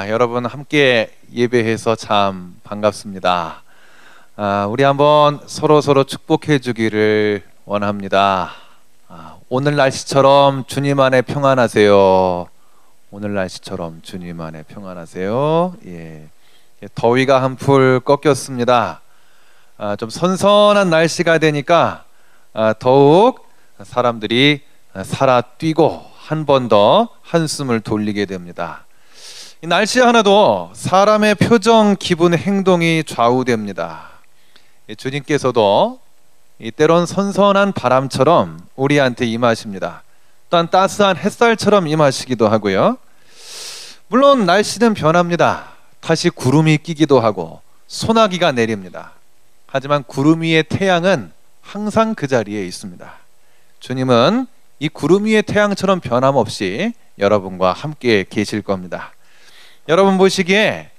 여러분 함께 예배해서 참 반갑습니다. 우리 한번 서로 축복해 주기를 원합니다. 오늘 날씨처럼 주님 안에 평안하세요. 오늘 날씨처럼 주님 안에 평안하세요. 더위가 한풀 꺾였습니다. 좀 선선한 날씨가 되니까 더욱 사람들이 살아 뛰고 한 번 더 한숨을 돌리게 됩니다. 이 날씨 하나도 사람의 표정, 기분, 행동이 좌우됩니다. 주님께서도 때론 선선한 바람처럼 우리한테 임하십니다. 또한 따스한 햇살처럼 임하시기도 하고요. 물론 날씨는 변합니다. 다시 구름이 끼기도 하고 소나기가 내립니다. 하지만 구름 위의 태양은 항상 그 자리에 있습니다. 주님은 이 구름 위의 태양처럼 변함없이 여러분과 함께 계실 겁니다. 여러분 보시기에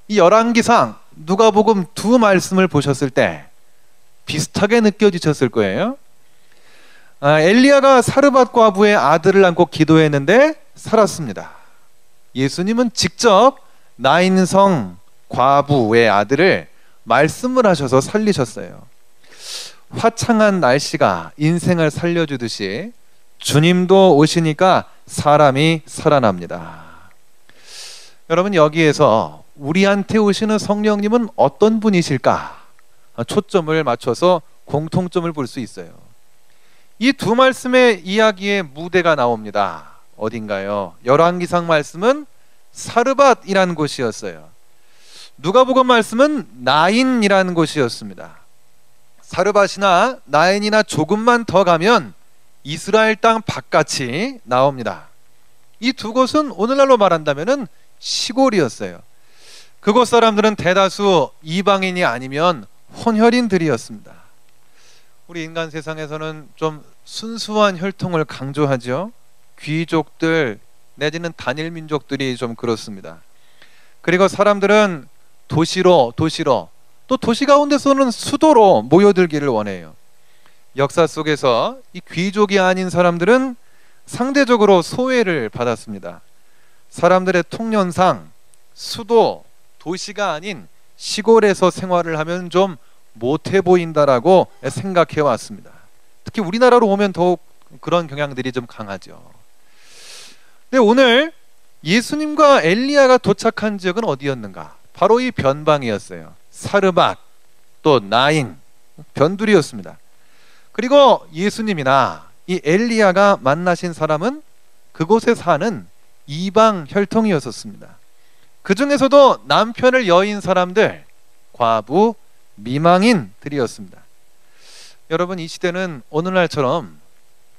이 열왕기상 누가복음 두 말씀을 보셨을 때 비슷하게 느껴지셨을 거예요. 엘리야가 사르밧 과부의 아들을 안고 기도했는데 살았습니다. 예수님은 직접 나인성 과부의 아들을 말씀을 하셔서 살리셨어요. 화창한 날씨가 인생을 살려주듯이 주님도 오시니까 사람이 살아납니다. 여러분, 여기에서 우리한테 오시는 성령님은 어떤 분이실까? 초점을 맞춰서 공통점을 볼 수 있어요. 이 두 말씀의 이야기의 무대가 나옵니다. 어딘가요? 열왕기상 말씀은 사르밧이라는 곳이었어요. 누가복음 말씀은 나인이라는 곳이었습니다. 사르밧이나 나인이나 조금만 더 가면 이스라엘 땅 바깥이 나옵니다. 이 두 곳은 오늘날로 말한다면은 시골이었어요. 그곳 사람들은 대다수 이방인이 아니면 혼혈인들이었습니다. 우리 인간 세상에서는 좀 순수한 혈통을 강조하죠. 귀족들 내지는 단일 민족들이 좀 그렇습니다. 그리고 사람들은 도시로 또 도시 가운데서는 수도로 모여들기를 원해요. 역사 속에서 이 귀족이 아닌 사람들은 상대적으로 소외를 받았습니다. 사람들의 통념상 수도, 도시가 아닌 시골에서 생활을 하면 좀 못해 보인다라고 생각해 왔습니다. 특히 우리나라로 오면 더욱 그런 경향들이 좀 강하죠. 근데 오늘 예수님과 엘리야가 도착한 지역은 어디였는가? 바로 이 변방이었어요. 사르밧, 또 나인, 변두리였습니다. 그리고 예수님이나 이 엘리야가 만나신 사람은 그곳에 사는 이방 혈통이었습니다. 그 중에서도 남편을 여인 사람들, 과부, 미망인들이었습니다. 여러분, 이 시대는 오늘날처럼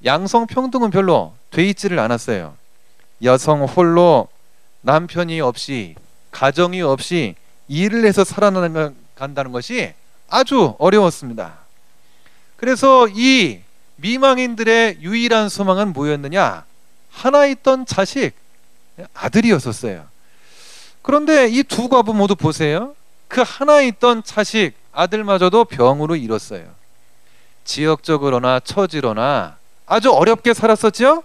양성평등은 별로 돼 있지를 않았어요. 여성 홀로 남편이 없이, 가정이 없이 일을 해서 살아간다는 것이 아주 어려웠습니다. 그래서 이 미망인들의 유일한 소망은 뭐였느냐? 하나 있던 자식, 아들이었었어요. 그런데 이 두 과부 모두 보세요. 그 하나 있던 자식, 아들마저도 병으로 잃었어요. 지역적으로나 처지로나 아주 어렵게 살았었죠.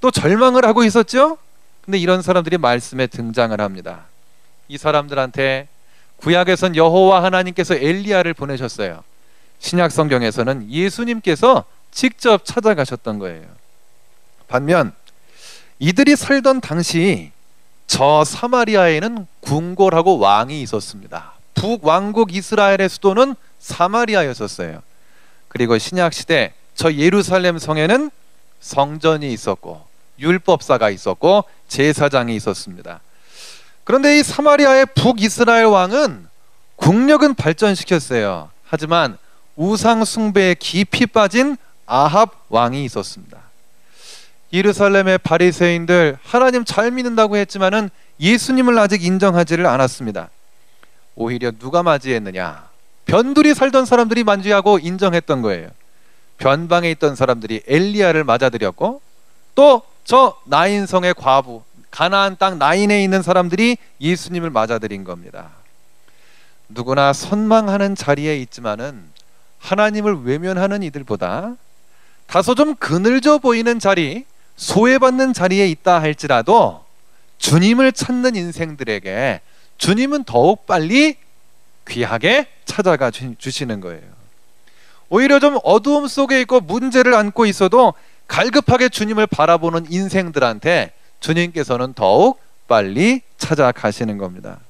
또 절망을 하고 있었죠. 근데 이런 사람들이 말씀에 등장을 합니다. 이 사람들한테 구약에선 여호와 하나님께서 엘리야를 보내셨어요. 신약 성경에서는 예수님께서 직접 찾아가셨던 거예요. 반면 이들이 살던 당시 저 사마리아에는 궁궐하고 왕이 있었습니다. 북왕국 이스라엘의 수도는 사마리아였었어요. 그리고 신약 시대 저 예루살렘 성에는 성전이 있었고 율법사가 있었고 제사장이 있었습니다. 그런데 이 사마리아의 북이스라엘 왕은 국력은 발전시켰어요. 하지만 우상 숭배에 깊이 빠진 아합 왕이 있었습니다. 예루살렘의 바리새인들 하나님 잘 믿는다고 했지만은 예수님을 아직 인정하지를 않았습니다. 오히려 누가 맞이했느냐? 변두리 살던 사람들이 맞이하고 인정했던 거예요. 변방에 있던 사람들이 엘리야를 맞아들였고, 또 저 나인성의 과부, 가나안 땅 나인에 있는 사람들이 예수님을 맞아들인 겁니다. 누구나 선망하는 자리에 있지만은 하나님을 외면하는 이들보다 다소 좀 그늘져 보이는 자리, 소외받는 자리에 있다 할지라도 주님을 찾는 인생들에게 주님은 더욱 빨리 귀하게 찾아가 주시는 거예요. 오히려 좀 어두움 속에 있고 문제를 안고 있어도 갈급하게 주님을 바라보는 인생들한테 주님께서는 더욱 빨리 찾아가시는 겁니다.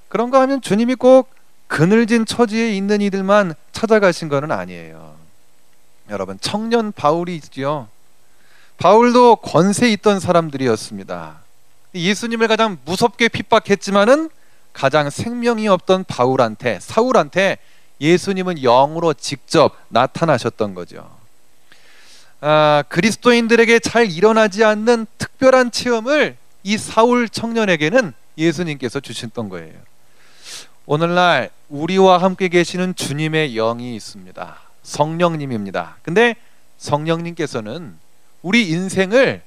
그런가 하면 주님이 꼭 그늘진 처지에 있는 이들만 찾아가신 것은 아니에요. 여러분, 청년 바울이 있지요. 바울도 권세 있던 사람들이었습니다. 예수님을 가장 무섭게 핍박했지만은 가장 생명이 없던 사울한테 예수님은 영으로 직접 나타나셨던 거죠. 그리스도인들에게 잘 일어나지 않는 특별한 체험을 이 사울 청년에게는 예수님께서 주셨던 거예요. 오늘날 우리와 함께 계시는 주님의 영이 있습니다. 성령님입니다. 근데 성령님께서는 우리 인생을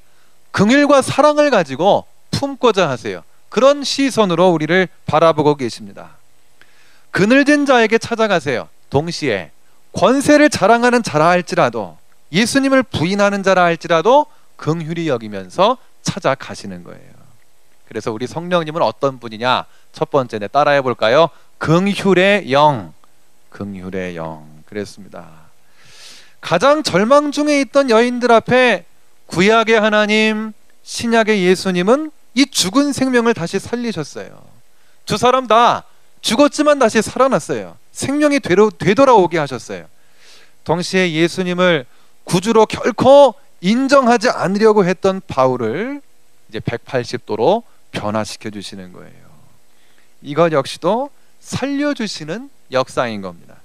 긍휼과 사랑을 가지고 품고자 하세요. 그런 시선으로 우리를 바라보고 계십니다. 그늘진 자에게 찾아가세요. 동시에 권세를 자랑하는 자라 할지라도, 예수님을 부인하는 자라 할지라도 긍휼히 여기면서 찾아가시는 거예요. 그래서 우리 성령님은 어떤 분이냐? 첫 번째, 따라해 볼까요? 긍휼의 영. 긍휼의 영. 그랬습니다. 가장 절망 중에 있던 여인들 앞에 구약의 하나님, 신약의 예수님은 이 죽은 생명을 다시 살리셨어요. 두 사람 다 죽었지만 다시 살아났어요. 생명이 되돌아오게 하셨어요. 동시에 예수님을 구주로 결코 인정하지 않으려고 했던 바울을 이제 180도로 변화시켜 주시는 거예요. 이것 역시도 살려주시는 역사인 겁니다.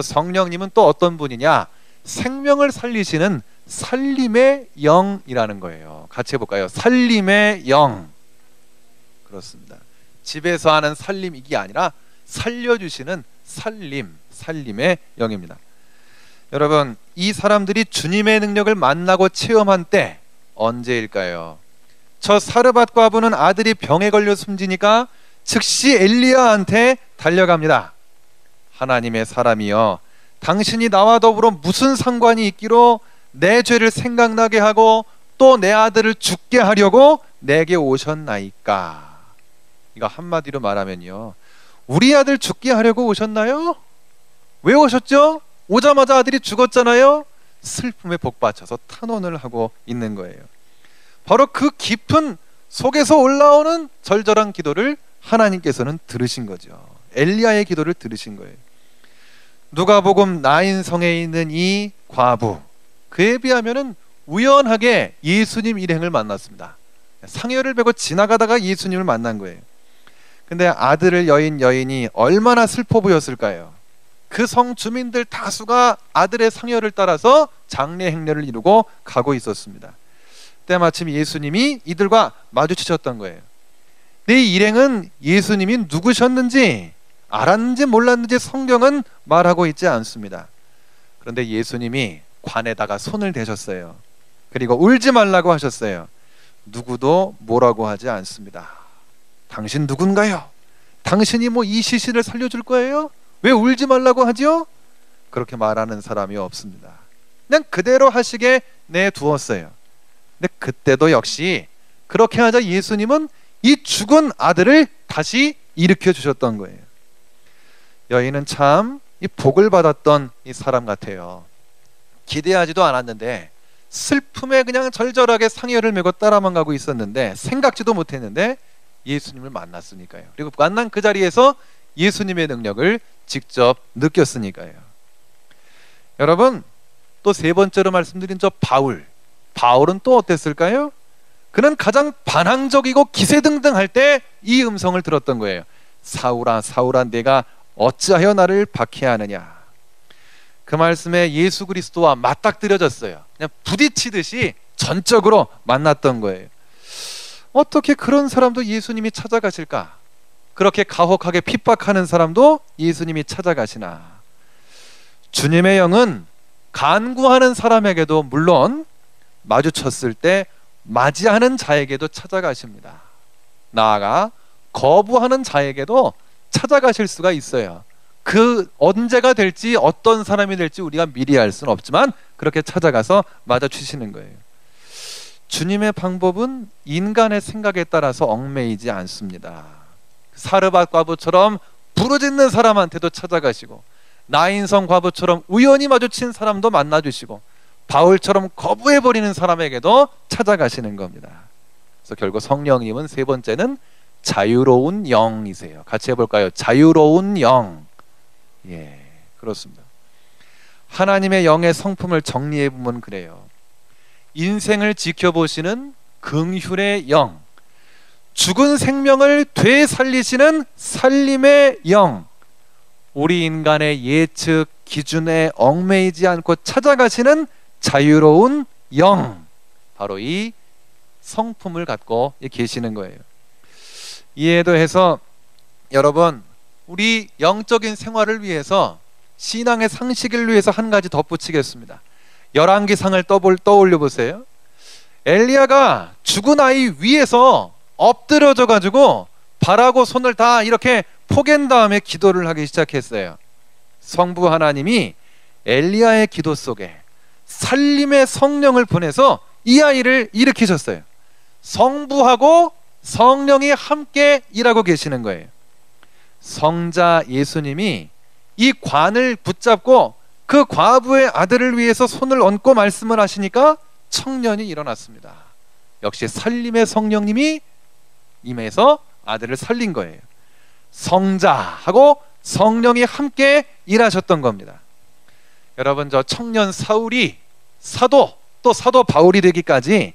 성령님은 또 어떤 분이냐? 생명을 살리시는 살림의 영이라는 거예요. 같이 해볼까요? 살림의 영. 그렇습니다. 집에서 하는 살림 이게 아니라 살려주시는 살림의 영입니다. 여러분, 이 사람들이 주님의 능력을 만나고 체험한 때 언제일까요? 저 사르밧 과부는 아들이 병에 걸려 숨지니까 즉시 엘리야한테 달려갑니다. 하나님의 사람이여, 당신이 나와 더불어 무슨 상관이 있기로 내 죄를 생각나게 하고 또 내 아들을 죽게 하려고 내게 오셨나이까? 이거 한마디로 말하면요, 우리 아들 죽게 하려고 오셨나요? 왜 오셨죠? 오자마자 아들이 죽었잖아요. 슬픔에 복받쳐서 탄원을 하고 있는 거예요. 바로 그 깊은 속에서 올라오는 절절한 기도를 하나님께서는 들으신 거죠. 엘리야의 기도를 들으신 거예요. 누가복음 나인성에 있는 이 과부, 그에 비하면은 우연하게 예수님 일행을 만났습니다. 상여를 베고 지나가다가 예수님을 만난 거예요. 근데 아들을 여인이 얼마나 슬퍼 보였을까요? 그 성 주민들 다수가 아들의 상여를 따라서 장례 행렬을 이루고 가고 있었습니다. 때마침 예수님이 이들과 마주치셨던 거예요. 근데 이 일행은 예수님이 누구셨는지 알았는지 몰랐는지 성경은 말하고 있지 않습니다. 그런데 예수님이 관에다가 손을 대셨어요. 그리고 울지 말라고 하셨어요. 누구도 뭐라고 하지 않습니다. 당신 누군가요? 당신이 뭐 이 시신을 살려줄 거예요? 왜 울지 말라고 하죠? 그렇게 말하는 사람이 없습니다. 그냥 그대로 하시게 내두었어요. 근데 그때도 역시 그렇게 하자 예수님은 이 죽은 아들을 다시 일으켜 주셨던 거예요. 여인은 참 이 복을 받았던 이 사람 같아요. 기대하지도 않았는데 슬픔에 그냥 절절하게 상여를 메고 따라만 가고 있었는데 생각지도 못했는데 예수님을 만났으니까요. 그리고 만난 그 자리에서 예수님의 능력을 직접 느꼈으니까요. 여러분, 또 세 번째로 말씀드린 저 바울은 또 어땠을까요? 그는 가장 반항적이고 기세등등할 때 이 음성을 들었던 거예요. 사울아, 사울아, 내가 어찌하여 나를 박해하느냐? 그 말씀에 예수 그리스도와 맞닥뜨려졌어요. 그냥 부딪히듯이 전적으로 만났던 거예요. 어떻게 그런 사람도 예수님이 찾아가실까? 그렇게 가혹하게 핍박하는 사람도 예수님이 찾아가시나? 주님의 영은 간구하는 사람에게도 물론 마주쳤을 때 맞이하는 자에게도 찾아가십니다. 나아가 거부하는 자에게도 찾아가실 수가 있어요. 그 언제가 될지 어떤 사람이 될지 우리가 미리 알 수는 없지만 그렇게 찾아가서 맞아주시는 거예요. 주님의 방법은 인간의 생각에 따라서 얽매이지 않습니다. 사르밧 과부처럼 부르짖는 사람한테도 찾아가시고, 나인성 과부처럼 우연히 마주친 사람도 만나주시고, 바울처럼 거부해버리는 사람에게도 찾아가시는 겁니다. 그래서 결국 성령님은 세 번째는 자유로운 영이세요. 같이 해볼까요? 자유로운 영. 예, 그렇습니다. 하나님의 영의 성품을 정리해보면 그래요. 인생을 지켜보시는 긍휼의 영, 죽은 생명을 되살리시는 살림의 영, 우리 인간의 예측 기준에 얽매이지 않고 찾아가시는 자유로운 영, 바로 이 성품을 갖고 계시는 거예요. 이에 더해서 여러분, 우리 영적인 생활을 위해서, 신앙의 상식을 위해서 한 가지 덧붙이겠습니다. 열왕기상을 떠올려 보세요. 엘리야가 죽은 아이 위에서 엎드려져 가지고 발하고 손을 다 이렇게 포갠 다음에 기도를 하기 시작했어요. 성부 하나님이 엘리야의 기도 속에 살림의 성령을 보내서 이 아이를 일으키셨어요. 성부하고 성령이 함께 일하고 계시는 거예요. 성자 예수님이 이 관을 붙잡고 그 과부의 아들을 위해서 손을 얹고 말씀을 하시니까 청년이 일어났습니다. 역시 살림의 성령님이 임해서 아들을 살린 거예요. 성자하고 성령이 함께 일하셨던 겁니다. 여러분, 저 청년 사울이 사도, 또 사도 바울이 되기까지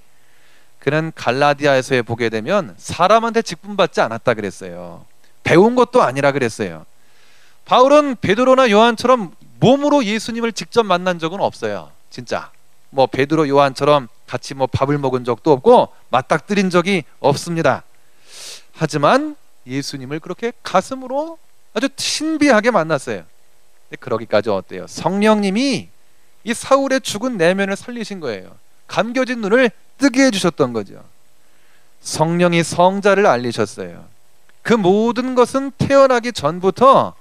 그는 갈라디아에서 보게 되면 사람한테 직분받지 않았다 그랬어요. 배운 것도 아니라 그랬어요. 바울은 베드로나 요한처럼 몸으로 예수님을 직접 만난 적은 없어요. 진짜 뭐 베드로 요한처럼 같이 뭐 밥을 먹은 적도 없고 맞닥뜨린 적이 없습니다. 하지만 예수님을 그렇게 가슴으로 아주 신비하게 만났어요. 근데 그러기까지 어때요? 성령님이 이 사울의 죽은 내면을 살리신 거예요. 감겨진 눈을 뜨게 해주셨던 거죠. 성령이 성자를 알리셨어요. 그 모든 것은 태어나기 전부터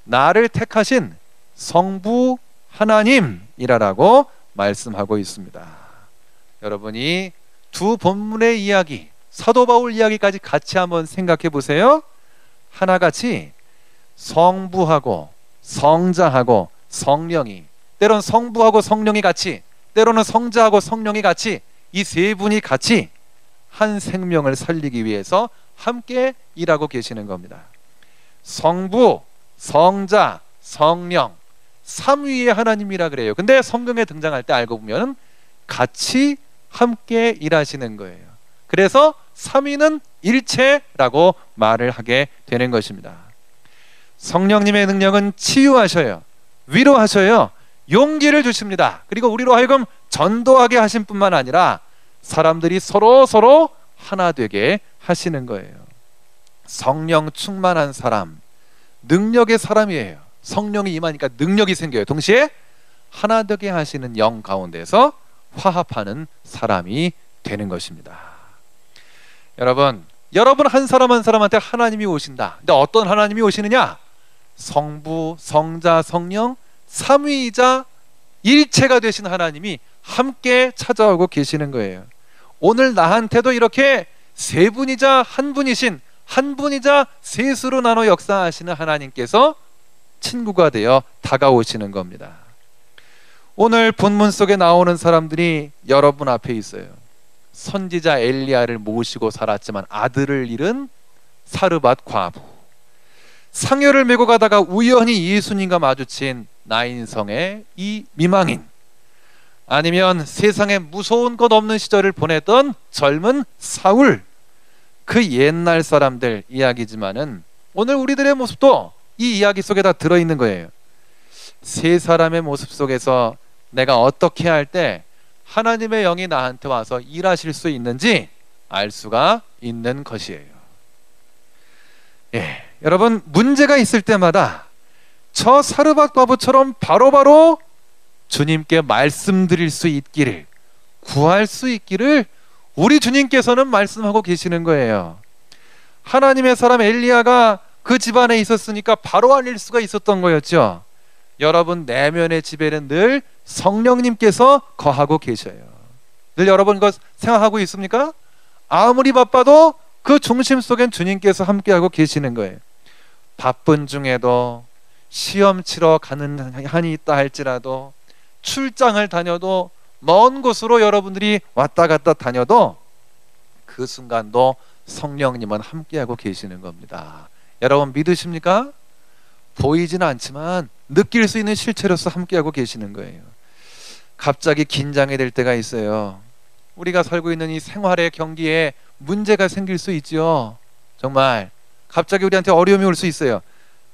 나를 택하신 성부 하나님이라고 말씀하고 있습니다. 여러분이 두 본문의 이야기, 사도 바울 이야기까지 같이 한번 생각해 보세요. 하나같이 성부하고 성자하고 성령이, 때로는 성부하고 성령이 같이, 때로는 성자하고 성령이 같이, 이 세 분이 같이 한 생명을 살리기 위해서 함께 일하고 계시는 겁니다. 성부, 성자, 성령, 삼위의 하나님이라 그래요. 근데 성경에 등장할 때 알고 보면 같이 함께 일하시는 거예요. 그래서 삼위는 일체라고 말을 하게 되는 것입니다. 성령님의 능력은 치유하셔요, 위로하셔요, 용기를 주십니다. 그리고 우리로 하여금 전도하게 하신 뿐만 아니라 사람들이 서로 하나 되게 하시는 거예요. 성령 충만한 사람, 능력의 사람이에요. 성령이 임하니까 능력이 생겨요. 동시에 하나 되게 하시는 영 가운데서 화합하는 사람이 되는 것입니다. 여러분 한 사람 한 사람한테 하나님이 오신다. 근데 어떤 하나님이 오시느냐? 성부, 성자, 성령 삼위이자 일체가 되신 하나님이 함께 찾아오고 계시는 거예요. 오늘 나한테도 이렇게 세 분이자 한 분이신, 한 분이자 셋으로 나눠 역사하시는 하나님께서 친구가 되어 다가오시는 겁니다. 오늘 본문 속에 나오는 사람들이 여러분 앞에 있어요. 선지자 엘리야를 모시고 살았지만 아들을 잃은 사르밧 과부, 상여를 메고 가다가 우연히 예수님과 마주친 나인성의 이 미망인, 아니면 세상에 무서운 것 없는 시절을 보냈던 젊은 사울, 그 옛날 사람들 이야기지만은 오늘 우리들의 모습도 이 이야기 속에 다 들어있는 거예요. 세 사람의 모습 속에서 내가 어떻게 할 때 하나님의 영이 나한테 와서 일하실 수 있는지 알 수가 있는 것이에요. 예, 여러분 문제가 있을 때마다 저 사르밧 과부처럼 바로바로 주님께 말씀드릴 수 있기를, 구할 수 있기를 우리 주님께서는 말씀하고 계시는 거예요. 하나님의 사람 엘리야가 그 집안에 있었으니까 바로 알릴 수가 있었던 거였죠. 여러분 내면의 집에는 늘 성령님께서 거하고 계셔요. 늘 여러분 그것 생각하고 있습니까? 아무리 바빠도 그 중심 속엔 주님께서 함께하고 계시는 거예요. 바쁜 중에도 시험 치러 가는 한이 있다 할지라도 출장을 다녀도 먼 곳으로 여러분들이 왔다 갔다 다녀도 그 순간도 성령님은 함께하고 계시는 겁니다. 여러분 믿으십니까? 보이지는 않지만 느낄 수 있는 실체로서 함께하고 계시는 거예요. 갑자기 긴장이 될 때가 있어요. 우리가 살고 있는 이 생활의 경기에 문제가 생길 수 있죠. 정말 갑자기 우리한테 어려움이 올 수 있어요.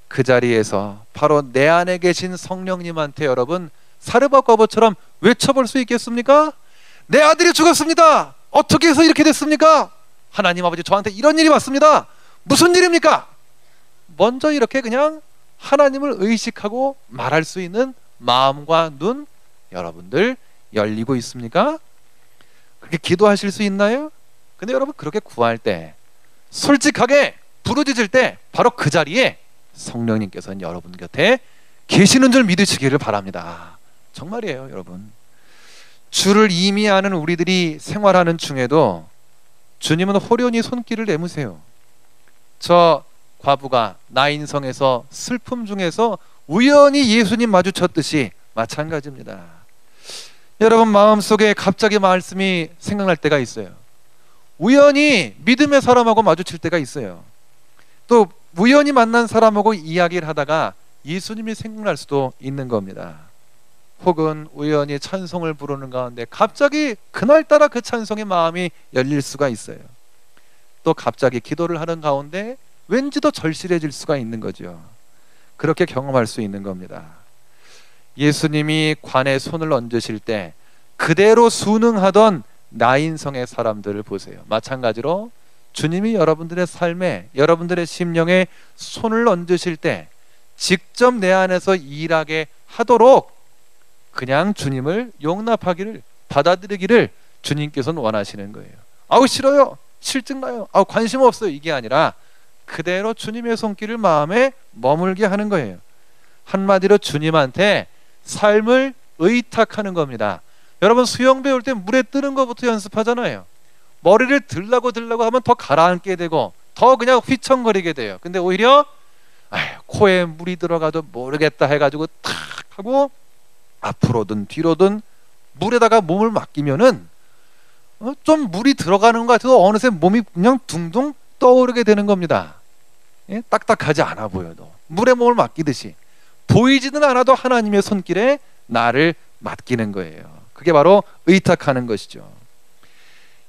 그 자리에서 바로 내 안에 계신 성령님한테 여러분 사르밧과보처럼 외쳐볼 수 있겠습니까? 내 아들이 죽었습니다. 어떻게 해서 이렇게 됐습니까? 하나님 아버지, 저한테 이런 일이 왔습니다. 무슨 일입니까? 먼저 이렇게 그냥 하나님을 의식하고 말할 수 있는 마음과 눈 여러분들 열리고 있습니까? 그렇게 기도하실 수 있나요? 근데 여러분 그렇게 구할 때 솔직하게 부르짖을 때 바로 그 자리에 성령님께서는 여러분 곁에 계시는 줄 믿으시기를 바랍니다. 정말이에요 여러분. 주를 이미 아는 우리들이 생활하는 중에도 주님은 호련히 손길을 내미세요. 저 과부가 나인성에서 슬픔 중에서 우연히 예수님 마주쳤듯이 마찬가지입니다. 여러분 마음속에 갑자기 말씀이 생각날 때가 있어요. 우연히 믿음의 사람하고 마주칠 때가 있어요. 또 우연히 만난 사람하고 이야기를 하다가 예수님이 생각날 수도 있는 겁니다. 혹은 우연히 찬송을 부르는 가운데 갑자기 그날따라 그 찬송의 마음이 열릴 수가 있어요. 또 갑자기 기도를 하는 가운데 왠지 더 절실해질 수가 있는 거죠. 그렇게 경험할 수 있는 겁니다. 예수님이 관에 손을 얹으실 때 그대로 순응하던 나인성의 사람들을 보세요. 마찬가지로 주님이 여러분들의 삶에 여러분들의 심령에 손을 얹으실 때 직접 내 안에서 일하게 하도록 그냥 주님을 용납하기를 받아들이기를 주님께서는 원하시는 거예요. 아우 싫어요, 실증나요, 아우 관심 없어요, 이게 아니라 그대로 주님의 손길을 마음에 머물게 하는 거예요. 한마디로 주님한테 삶을 의탁하는 겁니다. 여러분 수영 배울 때 물에 뜨는 것부터 연습하잖아요. 머리를 들라고 하면 더 가라앉게 되고 더 그냥 휘청거리게 돼요. 근데 오히려 코에 물이 들어가도 모르겠다 해가지고 탁 하고 앞으로든 뒤로든 물에다가 몸을 맡기면은 좀 물이 들어가는 것 같아도 어느새 몸이 그냥 둥둥 떠오르게 되는 겁니다. 예? 딱딱하지 않아 보여도 물에 몸을 맡기듯이 보이지는 않아도 하나님의 손길에 나를 맡기는 거예요. 그게 바로 의탁하는 것이죠.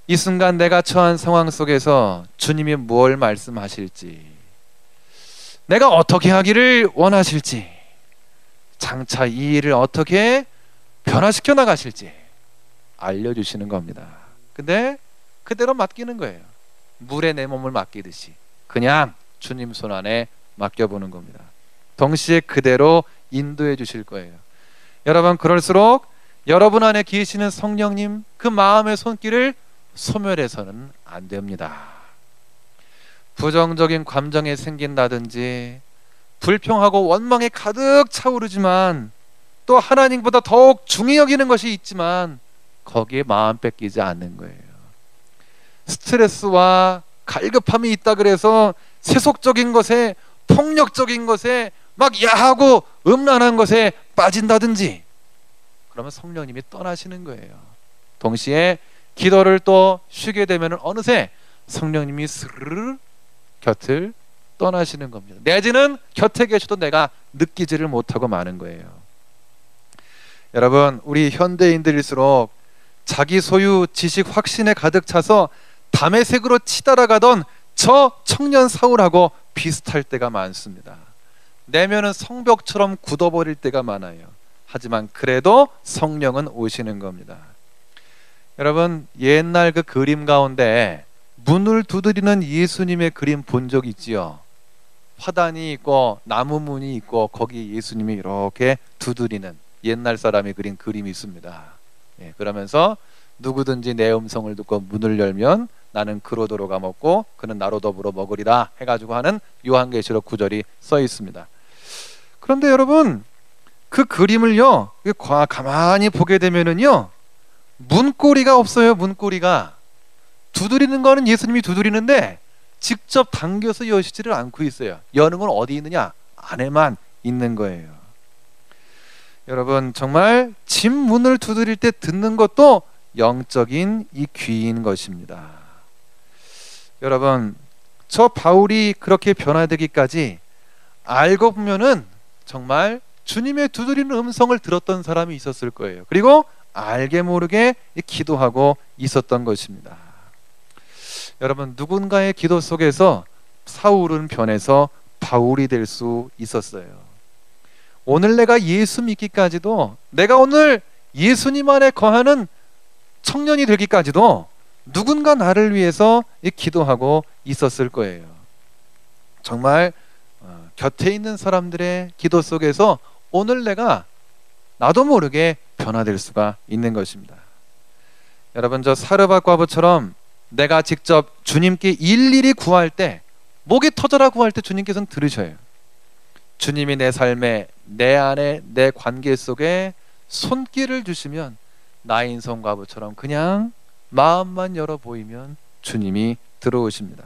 이 순간 내가 처한 상황 속에서 주님이 무엇을 말씀하실지, 내가 어떻게 하기를 원하실지, 장차 이 일을 어떻게 변화시켜 나가실지 알려주시는 겁니다. 근데 그대로 맡기는 거예요. 물에 내 몸을 맡기듯이 그냥 주님 손 안에 맡겨보는 겁니다. 동시에 그대로 인도해 주실 거예요. 여러분 그럴수록 여러분 안에 계시는 성령님 그 마음의 손길을 소멸해서는 안 됩니다. 부정적인 감정이 생긴다든지 불평하고 원망이 가득 차오르지만 또 하나님보다 더욱 중히 여기는 것이 있지만 거기에 마음 뺏기지 않는 거예요. 스트레스와 갈급함이 있다 그래서 세속적인 것에 폭력적인 것에 막 야하고 음란한 것에 빠진다든지 그러면 성령님이 떠나시는 거예요. 동시에 기도를 또 쉬게 되면 어느새 성령님이 스르르 곁을 떠나시는 겁니다. 내지는 곁에 계셔도 내가 느끼지를 못하고 마는 거예요. 여러분 우리 현대인들일수록 자기 소유 지식 확신에 가득 차서 담의 색으로 치달아가던 저 청년 사울하고 비슷할 때가 많습니다. 내면은 성벽처럼 굳어버릴 때가 많아요. 하지만 그래도 성령은 오시는 겁니다. 여러분 옛날 그 그림 가운데 문을 두드리는 예수님의 그림 본 적 있지요? 화단이 있고 나무 문이 있고 거기 예수님이 이렇게 두드리는 옛날 사람이 그린 그림이 있습니다. 예, 그러면서 누구든지 내 음성을 듣고 문을 열면 나는 그로 들어가 먹고 그는 나로 더불어 먹으리라 해가지고 하는 요한계시록 9절이 써 있습니다. 그런데 여러분 그 그림을요 가만히 보게 되면은요 문고리가 없어요. 문고리가. 두드리는 거는 예수님이 두드리는데 직접 당겨서 여시지를 않고 있어요. 여는 건 어디 있느냐? 안에만 있는 거예요. 여러분, 정말 집 문을 두드릴 때 듣는 것도 영적인 이 귀인 것입니다. 여러분, 저 바울이 그렇게 변화되기까지 알고 보면은 정말 주님의 두드리는 음성을 들었던 사람이 있었을 거예요. 그리고 알게 모르게 기도하고 있었던 것입니다. 여러분, 누군가의 기도 속에서 사울은 변해서 바울이 될 수 있었어요. 오늘 내가 예수 믿기까지도, 내가 오늘 예수님 안에 거하는 청년이 되기까지도 누군가 나를 위해서 기도하고 있었을 거예요. 정말 곁에 있는 사람들의 기도 속에서 오늘 내가 나도 모르게 변화될 수가 있는 것입니다. 여러분, 저 사르밧 과부처럼 내가 직접 주님께 일일이 구할 때, 목이 터져라 구할 때 주님께서는 들으셔요. 주님이 내 삶에, 내 안에, 내 관계 속에 손길을 주시면 나인성 과부처럼 그냥 마음만 열어 보이면 주님이 들어오십니다.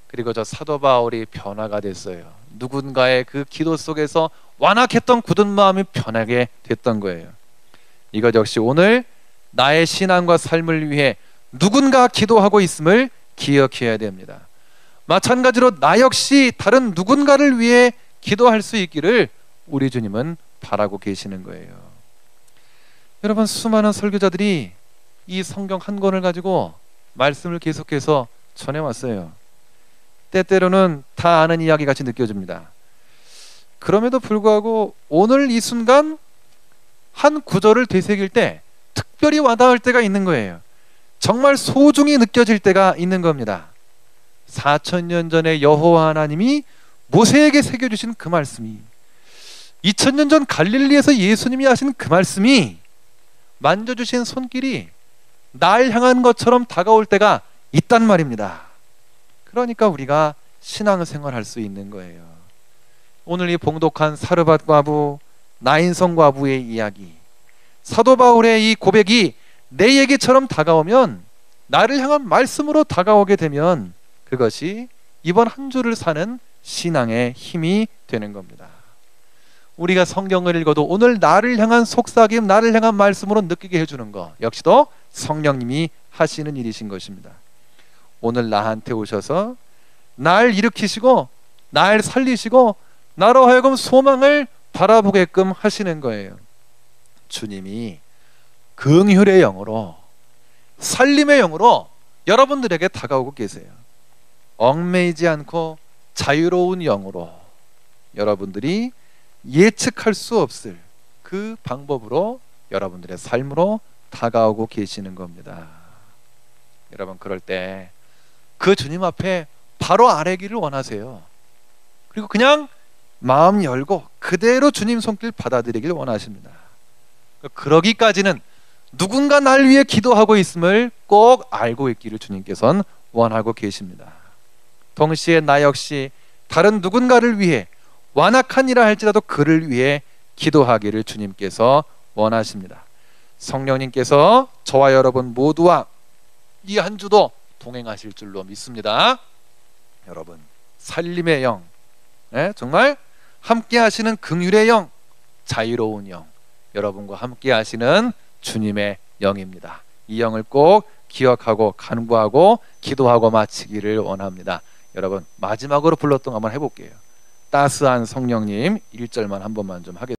그리고 저 사도 바울이 변화가 됐어요. 누군가의 그 기도 속에서 완악했던 굳은 마음이 변하게 됐던 거예요. 이것 역시 오늘 나의 신앙과 삶을 위해 누군가 기도하고 있음을 기억해야 됩니다. 마찬가지로 나 역시 다른 누군가를 위해 기도할 수 있기를 우리 주님은 바라고 계시는 거예요. 여러분, 수많은 설교자들이 이 성경 한 권을 가지고 말씀을 계속해서 전해왔어요. 때때로는 다 아는 이야기 같이 느껴집니다. 그럼에도 불구하고 오늘 이 순간 한 구절을 되새길 때 특별히 와닿을 때가 있는 거예요. 정말 소중히 느껴질 때가 있는 겁니다. 4000년 전에 여호와 하나님이 모세에게 새겨주신 그 말씀이, 2000년 전 갈릴리에서 예수님이 하신 그 말씀이 만져주신 손길이 날 향한 것처럼 다가올 때가 있단 말입니다. 그러니까 우리가 신앙생활 할 수 있는 거예요. 오늘 이 봉독한 사르밧 과부, 나인성 과부의 이야기, 사도 바울의 이 고백이 내 얘기처럼 다가오면, 나를 향한 말씀으로 다가오게 되면 그것이 이번 한 주를 사는 신앙의 힘이 되는 겁니다. 우리가 성경을 읽어도 오늘 나를 향한 속삭임, 나를 향한 말씀으로 느끼게 해주는 것 역시도 성령님이 하시는 일이신 것입니다. 오늘 나한테 오셔서 날 일으키시고 날 살리시고 나로 하여금 소망을 바라보게끔 하시는 거예요. 주님이 긍휼의 영으로, 살림의 영으로 여러분들에게 다가오고 계세요. 얽매이지 않고 자유로운 영으로 여러분들이 예측할 수 없을 그 방법으로 여러분들의 삶으로 다가오고 계시는 겁니다. 여러분, 그럴 때 그 주님 앞에 바로 아뢰기를 원하세요. 그리고 그냥 마음 열고 그대로 주님 손길 받아들이길 원하십니다. 그러기까지는 누군가 날 위해 기도하고 있음을 꼭 알고 있기를 주님께서는 원하고 계십니다. 동시에 나 역시 다른 누군가를 위해, 완악한 일을 할지라도 그를 위해 기도하기를 주님께서 원하십니다. 성령님께서 저와 여러분 모두와 이 한 주도 동행하실 줄로 믿습니다. 여러분, 살림의 영, 정말 함께 하시는 긍휼의 영, 자유로운 영, 여러분과 함께 하시는 주님의 영입니다. 이 영을 꼭 기억하고 간구하고 기도하고 마치기를 원합니다. 여러분, 마지막으로 불렀던 거 한번 해볼게요. 따스한 성령님 1절만 한 번만 좀 하겠습니다.